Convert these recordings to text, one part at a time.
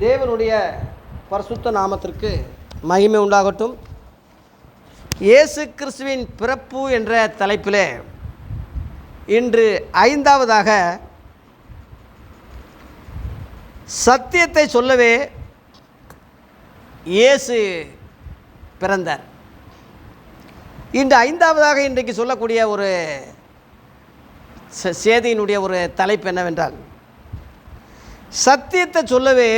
தேவனுடைய பரிசுத்த நாமத்திற்கு மகிமை உண்டாகட்டும். இயேசு கிறிஸ்துவின் பிறப்பு என்ற தலைப்பிலே இன்று ஐந்தாவதாக சத்தியத்தை சொல்லவே இயேசு பிறந்தார். இன்று ஐந்தாவதாக இன்றைக்கு சொல்லக்கூடிய ஒரு செய்தியினுடைய ஒரு தலைப்பு என்னவென்றால், சத்தியத்தை சொல்லவே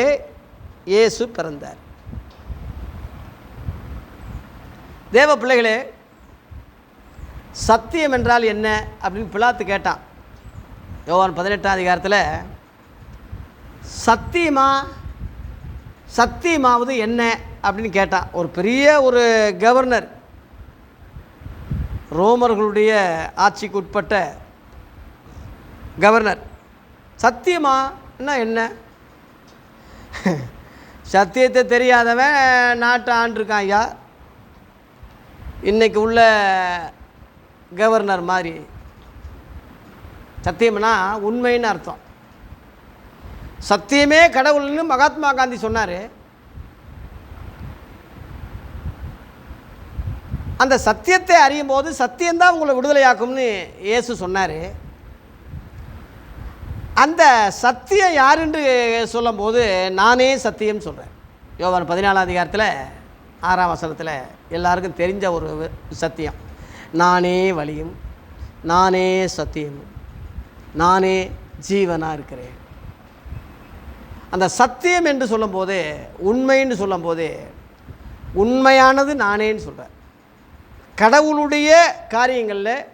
இயேசு பிறந்தார். தேவ பிள்ளைகளே, சத்தியம் என்றால் என்ன அப்படின்னு பிலாத்து கேட்டான். யோவான் 18ஆம் அதிகாரத்தில் சத்தியமாவது என்ன அப்படின்னு கேட்டான். ஒரு பெரிய ஒரு கவர்னர், ரோமர்களுடைய ஆட்சிக்கு உட்பட்ட கவர்னர், சத்தியமானா என்ன? சத்தியத்தை தெரியாதவன் நாட்டை ஆண்டிருக்கான் ஐயா. இன்றைக்கி உள்ள கவர்னர் மாதிரி சத்தியம்னா உண்மைன்னு அர்த்தம். சத்தியமே கடவுள்னு மகாத்மா காந்தி சொன்னார். அந்த சத்தியத்தை அறியும் போது சத்தியம்தான் உங்களை விடுதலையாக்கும்னு இயேசு சொன்னார். அந்த சத்தியம் யாருன்னு சொல்லும்போது நானே சத்தியம் சொல்கிறேன். யோவான் 14ஆம் அதிகாரத்தில் 6ஆம் வசனத்தில் எல்லாருக்கும் தெரிஞ்ச ஒரு சத்தியம், நானே வழியும் நானே சத்தியமும் நானே ஜீவனாக இருக்கிறேன். அந்த சத்தியம் என்று சொல்லும்போது, உண்மைன்னு சொல்லும்போது, உண்மையானது நானேன்னு சொல்கிறேன். கடவுளுடைய காரியங்களில்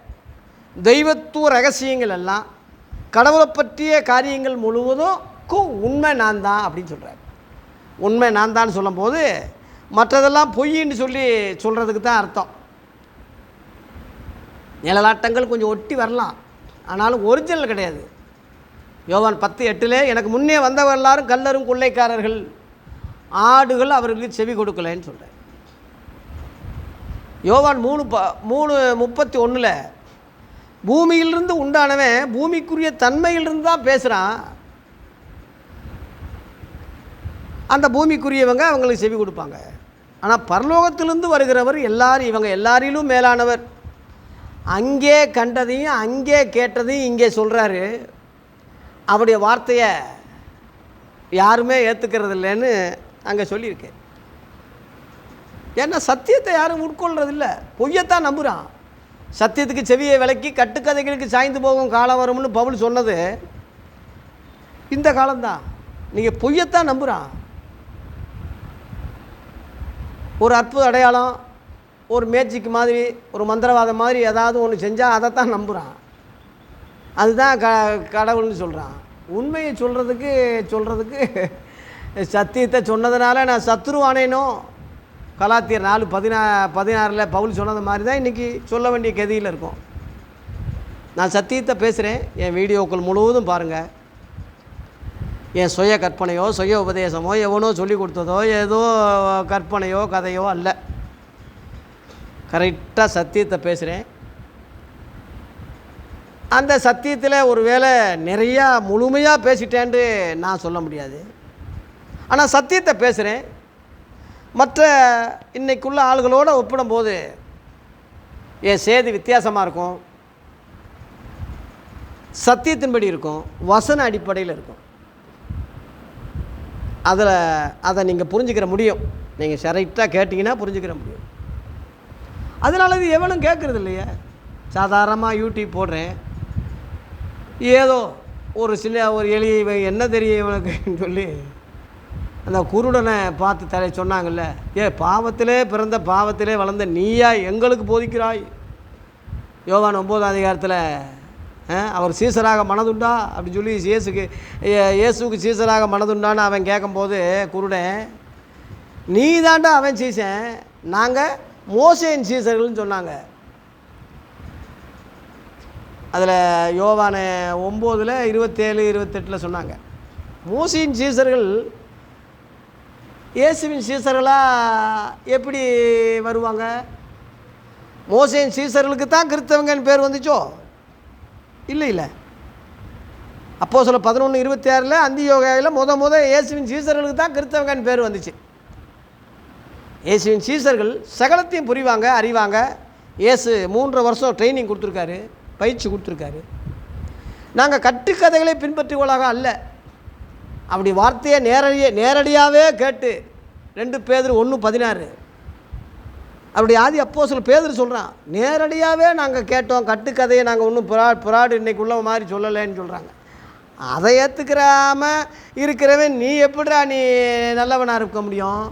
தெய்வத்துவ ரகசியங்கள் எல்லாம், கடவுளை பற்றிய காரியங்கள் முழுவதும் உண்மை நான் தான் அப்படின்னு சொல்கிறார். உண்மை நான் தான் சொல்லும்போது மற்றதெல்லாம் பொய்ன்னு சொல்கிறதுக்கு தான் அர்த்தம். நிழலாட்டங்கள் கொஞ்சம் ஒட்டி வரலாம், ஆனாலும் ஒரிஜினல் கிடையாது. யோவான் 10:8 எனக்கு முன்னே வந்தவர் எல்லாரும் கல்லரும் கொள்ளைக்காரர்கள், ஆடுகள் அவர்களுக்கு செவி கொடுக்கலைன்னு சொல்கிறார். யோவான் 3:31 பூமியிலிருந்து உண்டானவன் பூமிக்குரிய தன்மையிலிருந்து தான் பேசுகிறான். அந்த பூமிக்குரியவங்க அவங்களுக்கு செவி கொடுப்பாங்க. ஆனால் பரலோகத்திலிருந்து வருகிறவர் இவங்க எல்லாரிலும் மேலானவர். அங்கே கண்டதையும் அங்கே கேட்டதையும் இங்கே சொல்கிறாரு. அவருடைய வார்த்தையை யாருமே ஏற்றுக்கிறது இல்லைன்னு அங்கே சொல்லியிருக்கேன். ஏன்னா சத்தியத்தை யாரும் உட்கொள்றதில்ல, பொய்யத்தான் நம்புகிறான். சத்தியத்துக்கு செவியை விலக்கி கட்டுக்கதைகளுக்கு சாய்ந்து போகும் காலம் வரும்னு பவுல் சொன்னது இந்த காலம்தான். நீங்கள் பொய்யத்தான் நம்புகிறான். ஒரு அற்புத அடையாளம், ஒரு மேஜிக் மாதிரி, ஒரு மந்திரவாதம் மாதிரி ஏதாவது ஒன்று செஞ்சால் அதைத்தான் நம்புகிறான். அதுதான் கடவுள்னு சொல்கிறான். உண்மையை சொல்கிறதுக்கு சத்தியத்தை சொன்னதுனால நான் சத்துருவானேனோ, கலாத்தியர் 4:16 பவுல் சொன்னது மாதிரி தான் இன்றைக்கி சொல்ல வேண்டிய கதியில் இருக்கும். நான் சத்தியத்தை பேசுகிறேன். என் வீடியோக்கள் முழுவதும் பாருங்கள். என் சுய கற்பனையோ சுய உபதேசமோ எவனோ சொல்லி கொடுத்ததோ ஏதோ கற்பனையோ கதையோ அல்ல. கரெக்டாக சத்தியத்தை பேசுகிறேன். அந்த சத்தியத்தில் ஒரு வேளை நிறையா முழுமையாக பேசிட்டேன்னு நான் சொல்ல முடியாது. ஆனால் சத்தியத்தை பேசுகிறேன். மற்ற இன்றைக்குள்ள ஆளுகளோடு ஒப்பிடும்போது என் செய்தி வித்தியாசமாக இருக்கும், சத்தியத்தின்படி இருக்கும், வசன அடிப்படையில் இருக்கும். அதை நீங்கள் புரிஞ்சுக்கிற முடியும். நீங்கள் கரெக்டாக கேட்டிங்கன்னா புரிஞ்சுக்கிற முடியும். அதனால இது எவனும் கேட்குறது இல்லையே. சாதாரணமாக யூடியூப் போடுறேன், ஏதோ ஒரு எளிய என்ன தெரியும் இவனுக்குன்னு சொல்லி அந்த குருடனை பார்த்து சொன்னாங்கல்ல, பாவத்திலே பிறந்த பாவத்திலே வளர்ந்த நீயா எங்களுக்கு போதிக்கிறாய். யோவான் 9ஆம் அதிகாரத்தில் அவர் சீசராக மனதுண்டா அப்படின்னு சொல்லி இயேசுக்கு சீசராக மனதுண்டான்னு அவன் கேட்கும்போது, குருடன் நீ தாண்டா அவன் சீசன், நாங்கள் மோசேயின் சீசர்கள்னு சொன்னாங்க. அதில் யோவான் 9:27-28 சொன்னாங்க. மோசேயின் சீசர்கள் இயேசுவின் சீசர்களாக எப்படி வருவாங்க? மோசேயின் சீசர்களுக்கு தான் கிறிஸ்தவங்கன்னு பேர் வந்துச்சோ? இல்லை. அப்போஸ்தலர் 11:26 அந்தியோகியாவில் முத இயேசுவின் சீசர்களுக்கு தான் கிறிஸ்தவங்கன்னு பேர் வந்துச்சு. இயேசுவின் சீசர்கள் சகலத்தையும் புரிவாங்க, அறிவாங்க. இயேசு 3 வருஷம் ட்ரைனிங் கொடுத்துருக்காரு, பயிற்சி கொடுத்துருக்காரு. நாங்கள் கட்டுக்கதைகளை பின்பற்றுவதாக அல்ல, அப்படி வார்த்தையை நேரடியாகவே கேட்டு 2 பேதுரு 1:16 அப்படி ஆதி அப்போஸ்தலர் பேதுரு சொல்கிறான், நேரடியாகவே நாங்கள் கேட்டோம், கட்டுக்கதையை நாங்கள் ஒன்றும் புறாடு இன்றைக்கு உள்ள மாதிரி சொல்லலைன்னு சொல்கிறாங்க. அதை ஏற்றுக்கிறாம இருக்கிறவன் நீ எப்படிடா நீ நல்லவனாக இருக்க முடியும்?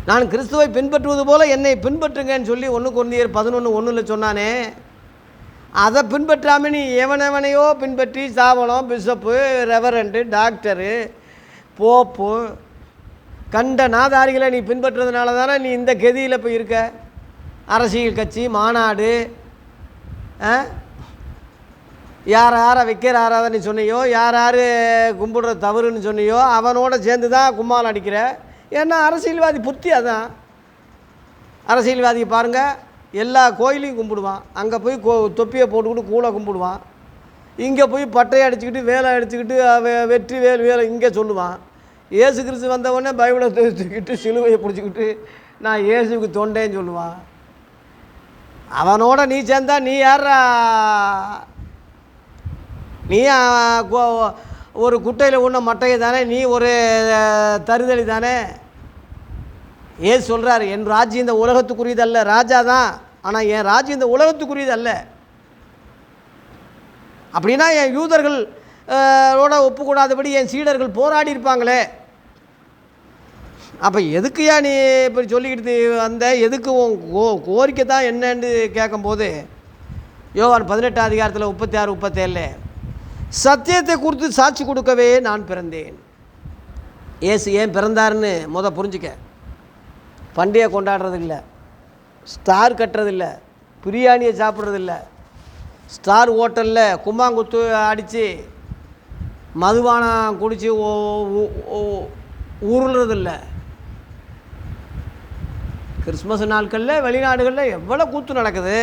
நான் கிறிஸ்துவை பின்பற்றுவது போல என்னை பின்பற்றுங்கன்னு சொல்லி 1 கொரிந்தியர் 11:1 சொன்னானே, அதை பின்பற்றாமல் நீ எவனவனையோ பின்பற்றி சாவலம், பிஷப்பு, ரெவரண்டு, டாக்டரு, போப்பு, கண்ட நாதாரிகளை நீ பின்பற்றுறதுனால தானே நீ இந்த கதியில் போய் இருக்க. அரசியல் கட்சி, மாநாடு, யார் யாரை வைக்கிற ஆராதனை சொன்னியோ, யார் யார் கும்பிடுற தவறுன்னு சொன்னியோ அவனோட சேர்ந்து தான் கும்மால் அடிக்கிற. ஏன்னா அரசியல்வாதி புத்தி அதான். அரசியல்வாதியை பாருங்கள், எல்லா கோயிலையும் கும்பிடுவான், அங்கே போய் தொப்பியை போட்டுக்கிட்டு கூழை கும்பிடுவான், இங்கே போய் பட்டையை அடிச்சுக்கிட்டு வேலை அடிச்சுக்கிட்டு வெற்றி வேலை இங்கே சொல்லுவான். இயேசு கிறிஸ்து வந்தவொடனே பைபிளை தூக்கிட்டு சிலுவையை பிடிச்சிக்கிட்டு நான் இயேசுக்கு தொண்டேன்னு சொல்லுவான். அவனோட நீ சேர்ந்தா நீ யாரா? நீ ஒரு குட்டையில் உண்ண மட்டையை தானே, நீ ஒரு தருதலி தானே. ஏசு சொல்கிறார், என் ராஜ்யம் இந்த உலகத்துக்குரியது அல்ல. ராஜா தான், ஆனால் என் ராஜ்யம் இந்த உலகத்துக்குரியது அல்ல. அப்படின்னா என் யூதர்கள் ஒப்புக்கூடாதபடி என் சீடர்கள் போராடி இருப்பாங்களே. அப்போ எதுக்குயா நீ இப்படி சொல்லிக்கிட்டு வந்த? எதுக்கு உன் கோரிக்கை தான் என்னன்னு கேட்கும்போது யோவான் 18 அதிகாரத்தில் 36, 37 சத்தியத்தை குறித்து சாட்சி கொடுக்கவே நான் பிறந்தேன். ஏசு ஏன் பிறந்தாருன்னு புரிஞ்சுக்க. பண்டிகை கொண்டாடுறதில்லை, ஸ்டார் கட்டுறதில்லை, பிரியாணியை சாப்பிட்றதில்லை, ஸ்டார் ஹோட்டலில் கும்மாங்குத்து அடித்து மதுபானம் குடித்து உருள்றதில்லை. கிறிஸ்மஸ் நாட்களில் வெளிநாடுகளில் எவ்வளோ கூத்து நடக்குது.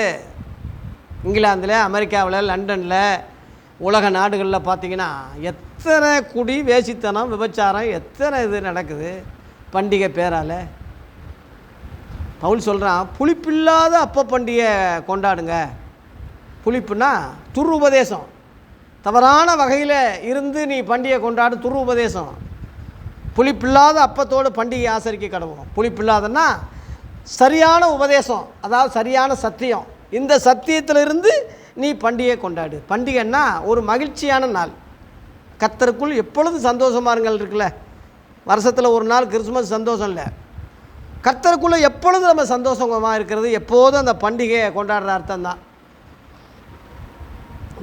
இங்கிலாந்தில், அமெரிக்காவில், லண்டனில், உலக நாடுகளில் பார்த்திங்கன்னா எத்தனை குடி, வேசித்தனம், விபச்சாரம், எத்தனை இது நடக்குது பண்டிகை பேரால். பவுல் சொல்கிறான், புளிப்பில்லாத அப்ப பண்டிகை கொண்டாடுங்க. புளிப்புன்னா துருபதேசம், தவறான வகையில் இருந்து நீ பண்டிகை கொண்டாடு. துருபதேசம் புளிப்பில்லாத அப்பத்தோடு பண்டிகை ஆசரிக்க கடவுளும். புளிப்பில்லாதன்னா சரியான உபதேசம், அதாவது சரியான சத்தியம். இந்த சத்தியத்திலிருந்து நீ பண்டிகை கொண்டாடு. பண்டிகைன்னா ஒரு மகிழ்ச்சியான நாள். கர்த்தருக்குள் எப்பொழுதும் சந்தோஷமாக இருங்கள் இருக்குல்ல. வருஷத்தில் ஒரு நாள் கிறிஸ்மஸ் சந்தோஷம் இல்லை. கர்த்தருக்குள்ளே எப்பொழுதும் நம்ம சந்தோஷமாக இருக்கிறது எப்போதும் அந்த பண்டிகையை கொண்டாடுற அர்த்தம் தான்.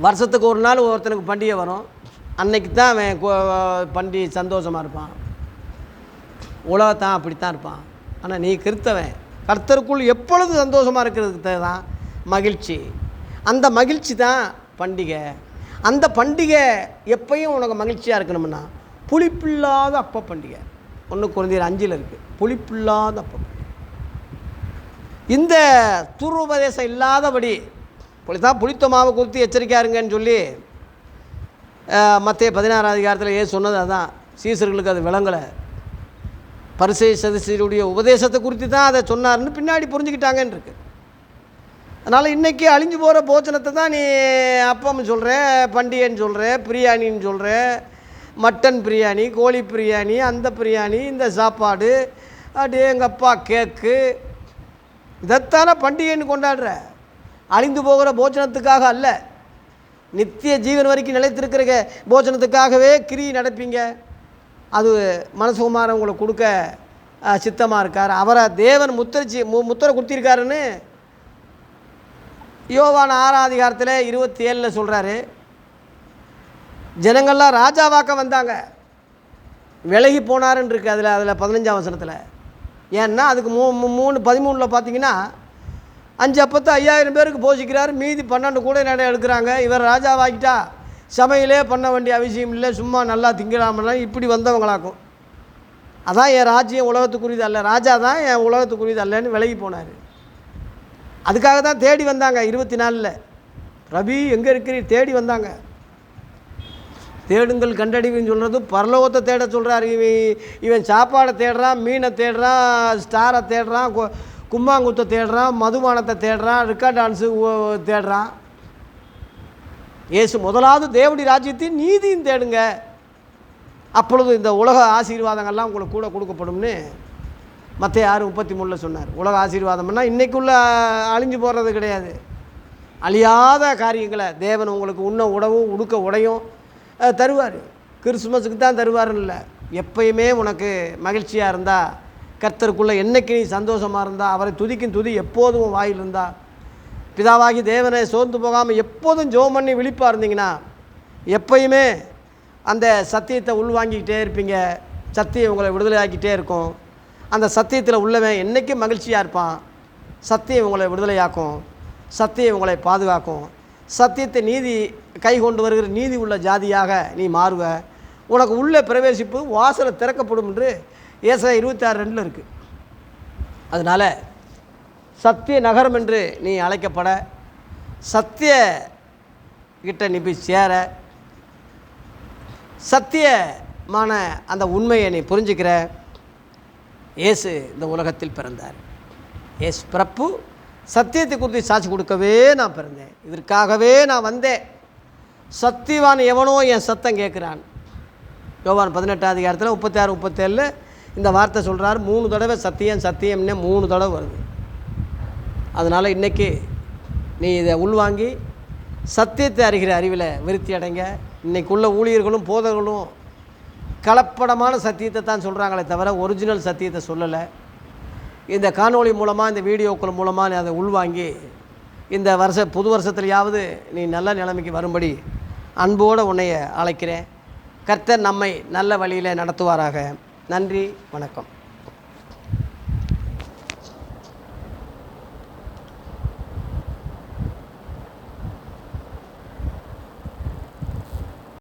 வருஷத்துக்கு ஒரு நாள் ஒருத்தனுக்கு பண்டிகை வரும், அன்னைக்கு தான் அவன் பண்டிகை சந்தோஷமாக இருப்பான். உலகத்தான் அப்படித்தான் இருப்பான். ஆனால் நீ கிறிஸ்தவன், கர்த்தருக்குள் எப்பொழுதும் சந்தோஷமாக இருக்கிறதுக்கு தான் மகிழ்ச்சி. அந்த மகிழ்ச்சி தான் பண்டிகை. அந்த பண்டிகை எப்பயும் உனக்கு மகிழ்ச்சியாக இருக்கணும்னா புளிப்பில்லாத அப்ப பண்டிகை. 1 கொரிந்தியர் 5 இருக்குது, புளிப்பில்லாத அப்ப பண்டிகை. இந்த துருபதேசம் இல்லாதபடி தான் புளித்த மாவை குறித்து எச்சரிக்கையாக இருங்கன்னு சொல்லி மத்தேயு 16 அதிகாரத்தில் ஏன் சொன்னது அதான். சீசர்களுக்கு அது விளங்கலை. பரிசேய சதுசேயருடைய உபதேசத்தை குறித்து தான் அதை சொன்னார்னு பின்னாடி புரிஞ்சுக்கிட்டாங்கன்னு இருக்கு. அதனால் இன்றைக்கி அழிஞ்சு போகிற போச்சனத்தை தான் நீ அப்பம் சொல்கிற, பண்டிகைன்னு சொல்கிற, பிரியாணின்னு சொல்கிற, மட்டன் பிரியாணி, கோழி பிரியாணி, அந்த பிரியாணி, இந்த சாப்பாடு, அப்படியே எங்கள் அப்பா கேக்கு, இதைத்தானே பண்டிகைன்னு கொண்டாடுற. அழிந்து போகிற போஜனத்துக்காக அல்ல, நித்திய ஜீவன் வரைக்கும் நிலைத்திருக்கிற போஜனத்துக்காகவே கிரி நடப்பீங்க. அது மனசுகுமாரம் உங்களுக்கு கொடுக்க சித்தமாக இருக்கார். அவரை தேவன் முத்திரை குத்திருக்காருன்னு யோவான் 6 அதிகாரத்தில் 27 சொல்கிறாரு. ஜனங்கள்லாம் ராஜாவாக்க வந்தாங்க, விலகி போனாருன்னு இருக்குது அதில் 15ஆம் வசனத்தில். ஏன்னா அதுக்கு 13 பார்த்தீங்கன்னா 5 அப்பத்தை 5000 பேருக்கு போஷிக்கிறார், மீதி 12 கூட நட எடுக்கிறாங்க. இவர் ராஜாவாக்கிட்டா சமையலே பண்ண வேண்டிய அவசியம் இல்லை, சும்மா நல்லா திங்கலாம்னா இப்படி வந்தவங்களாக்கும். அதான் என் ராஜ்யம் உலகத்துக்குரியது அல்ல, ராஜா தான் என் உலகத்துக்குரியது அல்லன்னு விலகி போனார். அதுக்காக தான் தேடி வந்தாங்க 24 ரபி எங்கே இருக்கிறீர் தேடி வந்தாங்க. தேடுங்கள் கண்டடிவின்னு சொல்கிறது பரலோகத்தை தேட சொல்கிறார். இவன் சாப்பாடை தேடுறான், மீனை தேடுறான், ஸ்டாரை தேடுறான், கும்மாங்குத்தை தேடுறான், மதுபானத்தை தேடுறான், ரிக்கா டான்ஸு தேடுறான். இயேசு முதலாவது தேவனுடைய ராஜ்யத்தையும் நீதியும் தேடுங்க, அப்பொழுது இந்த உலக ஆசீர்வாதங்கள்லாம் உங்களுக்கு கூட கொடுக்கப்படும்னு மத்தேயு 6:33 சொன்னார். உலக ஆசீர்வாதம்னா இன்றைக்குள்ள அழிஞ்சு போகிறது கிடையாது. அழியாத காரியங்களை தேவன் உங்களுக்கு உண்ண உணவும் உடுக்க உடையும் தருவார். கிறிஸ்துமஸுக்கு தான் தருவாருன்னு இல்லை, எப்பயுமே உனக்கு மகிழ்ச்சியாக இருந்தால், கர்த்தருக்குள்ளே என்னைக்கு நீ சந்தோஷமாக இருந்தால், அவரை துதிக்கும் துதி எப்போதும் வாயில் இருந்தால், பிதாவாகி தேவனை சோர்ந்து போகாமல் எப்போதும் ஜெபம் பண்ணி விழிப்பாக இருந்தீங்கன்னா, எப்பயுமே அந்த சத்தியத்தை உள்வாங்கிக்கிட்டே இருப்பீங்க. சத்தியம் உங்களை விடுதலை ஆக்கிட்டே இருக்கும். அந்த சத்தியத்தில் உள்ளவன் என்றைக்கும் மகிழ்ச்சியாக இருப்பான். சத்தியம் உங்களை விடுதலையாக்கும், சத்தியம் உங்களை பாதுகாக்கும். சத்தியத்தை நீதி கை கொண்டு வருகிற நீதி உள்ள ஜாதியாக நீ மாறுவ. உனக்கு உள்ளே பிரவேசிப்பு வாசலை திறக்கப்படும் என்று ஏசாயா 26:2 இருக்குது. அதனால் சத்திய நகரம் என்று நீ அழைக்கப்பட, சத்திய கிட்ட நீ போய் சேர, சத்தியமான அந்த உண்மையை நீ புரிஞ்சுக்கிற. இயேசு இந்த உலகத்தில் பிறந்தார். இயேசு பிறப்பு சத்தியத்தை குறித்து சாட்சி கொடுக்கவே நான் பிறந்தேன், இதற்காகவே நான் வந்தேன். சத்தியவான் எவனோ என் சத்தம் கேட்குறான். யோவான் 18ஆம் அதிகாரத்தில் 36-37 இந்த வார்த்தை சொல்கிறார். 3 தடவை சத்தியம் சத்தியம்னே 3 தடவை வருது. அதனால் இன்றைக்கி நீ இதை உள்வாங்கி சத்தியத்தை அறிகிற அறிவில் விருத்தி அடைங்க. இன்றைக்குள்ள ஊழியர்களும் போதர்களும் கலப்படமான சத்தியத்தை தான் சொல்கிறாங்களே தவிர ஒரிஜினல் சத்தியத்தை சொல்லலை. இந்த காணொளி மூலமாக, இந்த வீடியோக்கள் மூலமாக நீ அதை உள்வாங்கி இந்த புது வருஷத்துலையாவது நீ நல்ல நிலைமைக்கு வரும்படி அன்போடு உன்னைய அழைக்கிறேன். கர்த்தர் நம்மை நல்ல வழியில் நடத்துவாராக. நன்றி, வணக்கம்.